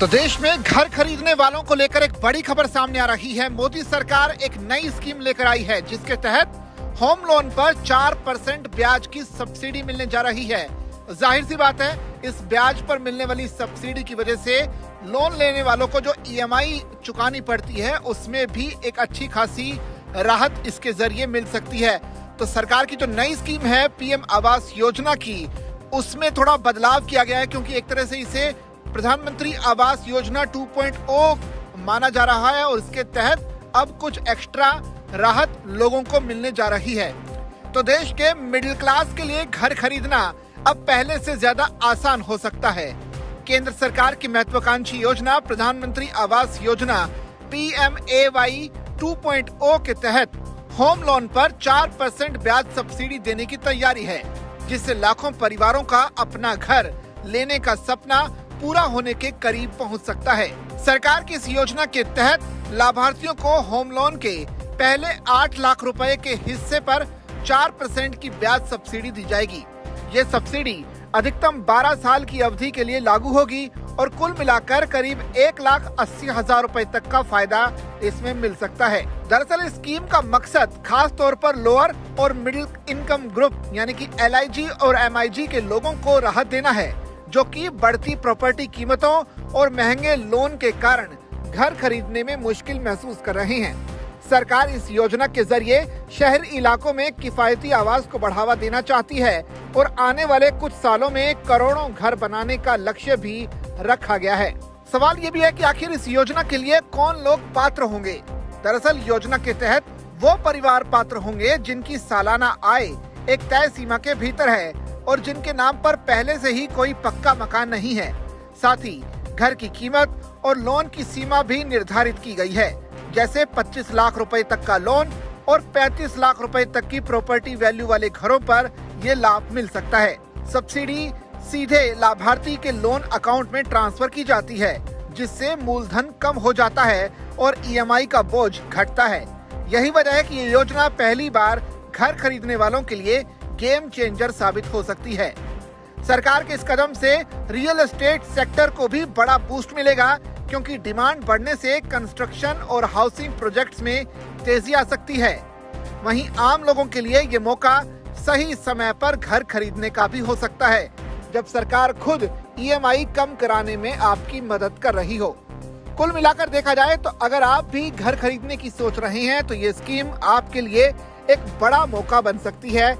तो देश में घर खरीदने वालों को लेकर एक बड़ी खबर सामने आ रही है। मोदी सरकार एक नई स्कीम लेकर आई है जिसके तहत होम लोन पर 4% ब्याज की सब्सिडी मिलने जा रही है। जाहिर सी बात है, इस ब्याज पर मिलने वाली सब्सिडी की वजह से लोन लेने वालों को जो ईएमआई चुकानी पड़ती है उसमें भी एक अच्छी खासी राहत इसके जरिए मिल सकती है। तो सरकार की जो नई स्कीम है पीएम आवास योजना की, उसमें थोड़ा बदलाव किया गया है, क्योंकि एक तरह से इसे प्रधानमंत्री आवास योजना 2.0 माना जा रहा है और इसके तहत अब कुछ एक्स्ट्रा राहत लोगों को मिलने जा रही है। तो देश के मिडिल क्लास के लिए घर खरीदना अब पहले से ज्यादा आसान हो सकता है। केंद्र सरकार की महत्वाकांक्षी योजना प्रधानमंत्री आवास योजना PMAY 2.0 के तहत होम लोन पर 4% ब्याज सब्सिडी देने की तैयारी है, जिससे लाखों परिवारों का अपना घर लेने का सपना पूरा होने के करीब पहुंच सकता है। सरकार की इस योजना के तहत लाभार्थियों को होम लोन के पहले 8 लाख रुपए के हिस्से पर 4% की ब्याज सब्सिडी दी जाएगी। ये सब्सिडी अधिकतम 12 साल की अवधि के लिए लागू होगी और कुल मिलाकर करीब 1,80,000 रुपए तक का फायदा इसमें मिल सकता है। दरअसल इस स्कीम का मकसद खास तौर पर लोअर और मिडिल इनकम ग्रुप यानी कि LIG और MIG के लोगों को राहत देना है, जो कि बढ़ती प्रॉपर्टी कीमतों और महंगे लोन के कारण घर खरीदने में मुश्किल महसूस कर रहे हैं। सरकार इस योजना के जरिए शहरी इलाकों में किफायती आवास को बढ़ावा देना चाहती है और आने वाले कुछ सालों में करोड़ों घर बनाने का लक्ष्य भी रखा गया है। सवाल ये भी है कि आखिर इस योजना के लिए कौन लोग पात्र होंगे। दरअसल योजना के तहत वो परिवार पात्र होंगे जिनकी सालाना आय एक तय सीमा के भीतर है और जिनके नाम पर पहले से ही कोई पक्का मकान नहीं है। साथ ही घर की कीमत और लोन की सीमा भी निर्धारित की गई है, जैसे 25 लाख रुपए तक का लोन और 35 लाख रुपए तक की प्रॉपर्टी वैल्यू वाले घरों पर ये लाभ मिल सकता है। सब्सिडी सीधे लाभार्थी के लोन अकाउंट में ट्रांसफर की जाती है, जिससे मूलधन कम हो जाता है और EMI का बोझ घटता है। यही वजह है कि ये योजना पहली बार घर खरीदने वालों के लिए गेम चेंजर साबित हो सकती है। सरकार के इस कदम से रियल एस्टेट सेक्टर को भी बड़ा बूस्ट मिलेगा, क्योंकि डिमांड बढ़ने से कंस्ट्रक्शन और हाउसिंग प्रोजेक्ट्स में तेजी आ सकती है। वहीं आम लोगों के लिए ये मौका सही समय पर घर खरीदने का भी हो सकता है, जब सरकार खुद EMI कम कराने में आपकी मदद कर रही हो। कुल मिलाकर देखा जाए तो अगर आप भी घर खरीदने की सोच रहे हैं तो ये स्कीम आपके लिए एक बड़ा मौका बन सकती है,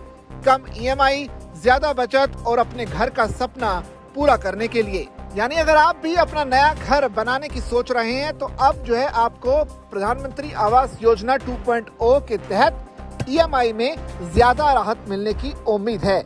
कम EMI, ज्यादा बचत और अपने घर का सपना पूरा करने के लिए। यानी अगर आप भी अपना नया घर बनाने की सोच रहे हैं तो अब जो है आपको प्रधानमंत्री आवास योजना 2.0 के तहत EMI में ज्यादा राहत मिलने की उम्मीद है।